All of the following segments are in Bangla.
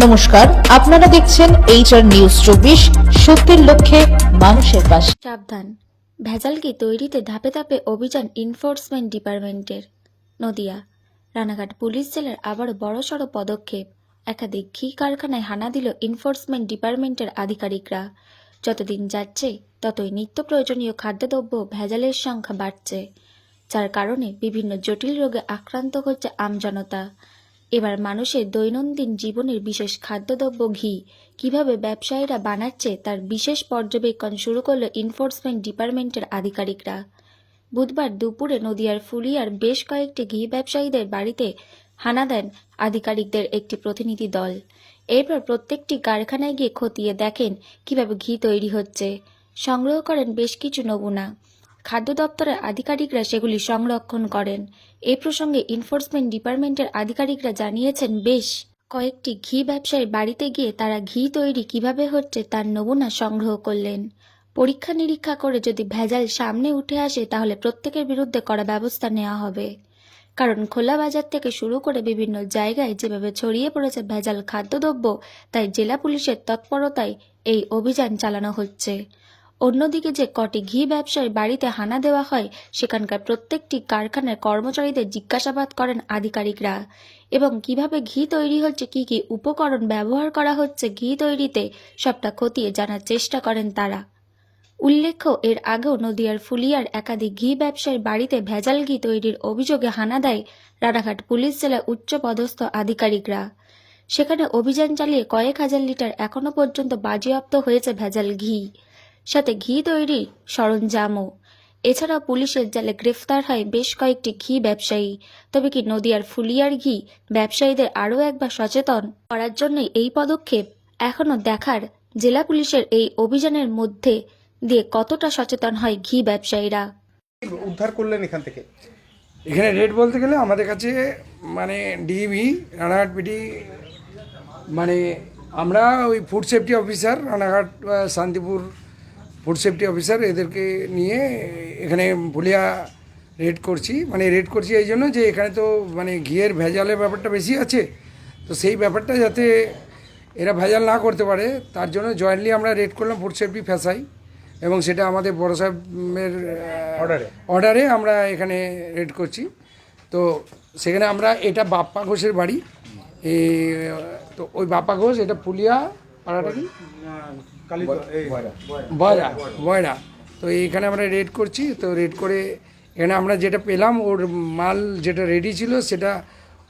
নমস্কার, আপনারা দেখছেন HR নিউজ 24, সত্যের লক্ষ্যে মানুষের পাশে। সাবধান, ভেজাল ঘি তৈরিতে ধাপে ধাপে অভিযান এনফোর্সমেন্ট ডিপার্টমেন্টের। নদিয়া রানাঘাট পুলিশ জেলার আবারও বড়সড় পদক্ষেপ। একাধিক ঘি কারখানায় হানা দিল এনফোর্সমেন্ট ডিপার্টমেন্টের আধিকারিকরা। যতদিন যাচ্ছে ততই নিত্য প্রয়োজনীয় খাদ্যদ্রব্য ভেজালের সংখ্যা বাড়ছে, যার কারণে বিভিন্ন জটিল রোগে আক্রান্ত হচ্ছে আমজনতা। এবার মানুষের দৈনন্দিন জীবনের বিশেষ খাদ্যদ্রব্য ঘি কিভাবে ব্যবসায়ীরা বানাচ্ছে তার বিশেষ পর্যবেক্ষণ শুরু করল এনফোর্সমেন্ট ডিপার্টমেন্টের আধিকারিকরা। বুধবার দুপুরে নদিয়ার ফুলিয়ার বেশ কয়েকটি ঘি ব্যবসায়ীদের বাড়িতে হানা দেন আধিকারিকদের একটি প্রতিনিধি দল। এরপর প্রত্যেকটি কারখানায় গিয়ে খতিয়ে দেখেন কিভাবে ঘি তৈরি হচ্ছে, সংগ্রহ করেন বেশ কিছু নমুনা। খাদ্য দপ্তরের আধিকারিকরা সেগুলি সংরক্ষণ করেন। এ প্রসঙ্গে এনফোর্সমেন্ট ডিপার্টমেন্টের আধিকারিকরা জানিয়েছেন, বেশ কয়েকটি ঘি ব্যবসায়ীর বাড়িতে গিয়ে তারা ঘি তৈরি কিভাবে হচ্ছে তার নমুনা সংগ্রহ করলেন। পরীক্ষা নিরীক্ষা করে যদি ভেজাল সামনে উঠে আসে তাহলে প্রত্যেকের বিরুদ্ধে কড়া ব্যবস্থা নেওয়া হবে। কারণ খোলা বাজার থেকে শুরু করে বিভিন্ন জায়গায় যেভাবে ছড়িয়ে পড়েছে ভেজাল খাদ্যদ্রব্য, তাই জেলা পুলিশের তৎপরতায় এই অভিযান চালানো হচ্ছে। অন্যদিকে যে কটি ঘি ব্যবসায়ীর বাড়িতে হানা দেওয়া হয় সেখানকার প্রত্যেকটি কারখানার কর্মচারীদের জিজ্ঞাসাবাদ করেন আধিকারিকরা এবং কিভাবে ঘি তৈরি হচ্ছে, কি কি উপকরণ ব্যবহার করা হচ্ছে ঘি তৈরিতে, সবটা খতিয়ে জানার চেষ্টা করেন তারা। উল্লেখ্য, এর আগেও নদিয়ার ফুলিয়ার একাধিক ঘি ব্যবসায়ীর বাড়িতে ভেজাল ঘি তৈরির অভিযোগে হানা দেয় রানাঘাট পুলিশ জেলার উচ্চপদস্থ আধিকারিকরা। সেখানে অভিযান চালিয়ে কয়েক হাজার লিটার এখনো পর্যন্ত বাজেয়াপ্ত হয়েছে ভেজাল ঘি, সাথে ঘি তৈরির সরঞ্জামও। এছাড়াও পুলিশের জালে গ্রেফতার হয় বেশ কয়েকটি ঘি ব্যবসায়ী। তবে কি নদিয়ার ফুলিয়ার ঘি ব্যবসায়ীদের আরও একবার সচেতন করার জন্যই এই পদক্ষেপ? এখনও দেখার জেলা পুলিশের এই অভিযানের মধ্যে দিয়ে কতটা সচেতন হয় ঘি ব্যবসায়ীরা। উদ্ধার করলেন এখান থেকে? এখানে রেট বলতে গেলে আমাদের কাছে মানে ডিবি রানাঘাট পিডি, মানে আমরা ওই food safety officer Ranaghat Shantipur food safety officer এদেরকে নিয়ে এখানে ফুলিয়া রেড করছি। মানে রেড করছি এই জন্য যে এখানে তো মানে ঘিয়ের ভেজালের ব্যাপারটা বেশি আছে, তো সেই ব্যাপারটা যাতে এরা ভেজাল না করতে পারে তার জন্য জয়েন্টলি আমরা রেড করলাম ফুড সেফটি ফ্যাসাই, এবং সেটা আমাদের বড় সাহেবের অর্ডারে আমরা এখানে রেড করছি। তো সেখানে আমরা, এটা বাপ্পা ঘোষের বাড়ি, তো ওই বাপ্পা ঘোষ, এটা ফুলিয়া পাড়াটা কি বয়রা। তো এইখানে আমরা রেড করছি। তো রেড করে এখানে আমরা যেটা পেলাম, ওর মাল যেটা রেডি ছিল সেটা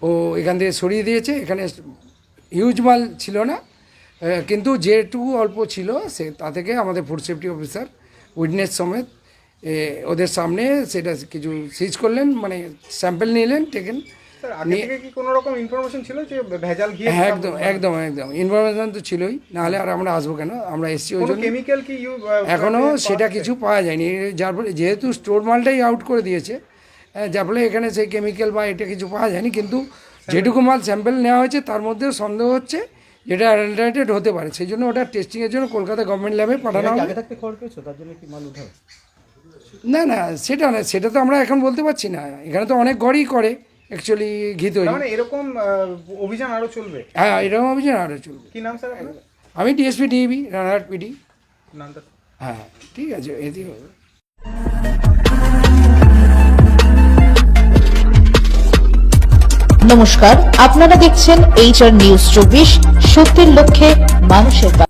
ও এখান থেকে সরিয়ে দিয়েছে। এখানে হিউজ মাল ছিল না, কিন্তু যেটুকু অল্প ছিল সে তা থেকে আমাদের ফুড সেফটি অফিসার উইটনেস সমেত ওদের সামনে সেটা কিছু সিজ করলেন, মানে স্যাম্পল নিলেন, টেকেন। কি কোনো রকম ইনফরমেশন ছিল যে ভেজাল ঘি? একদম একদম একদম ইনফরমেশন তো ছিলই, নাহলে আর আমরা আসবো কেন? আমরা এসছি ওই জন্য। কেমিক্যাল কি এখনও সেটা কিছু পাওয়া যায়নি, যার ফলে যেহেতু স্টোর মালটাই আউট করে দিয়েছে, যার ফলে এখানে সেই কেমিক্যাল বা এটা কিছু পাওয়া যায়নি। কিন্তু যেটুকু মাল স্যাম্পল নেওয়া হয়েছে তার মধ্যেও সন্দেহ হচ্ছে যেটা অ্যাডাল্টারেটেড হতে পারে, সেই জন্য ওটা টেস্টিংয়ের জন্য কলকাতা গভর্নমেন্ট ল্যাবে পাঠানো হবে। না না, সেটা না, সেটা তো আমরা এখন বলতে পারছি না। এখানে তো অনেক ঘরই করে অ্যাকচুয়ালি ঘি তৈরি। মানে এরকম অভিযান আরও চলবে? হ্যাঁ, এরকম অভিযান আরও চলবে। কি নাম স্যার আপনার? আমি ডিএসপি ডিবি রানাঘাট পিডি। নামটা? হ্যাঁ, ঠিক আছে, এতেই হবে। নমস্কার, আপনারা দেখছেন HR নিউজ 24, সত্যের লক্ষ্যে মানুষের পাশে।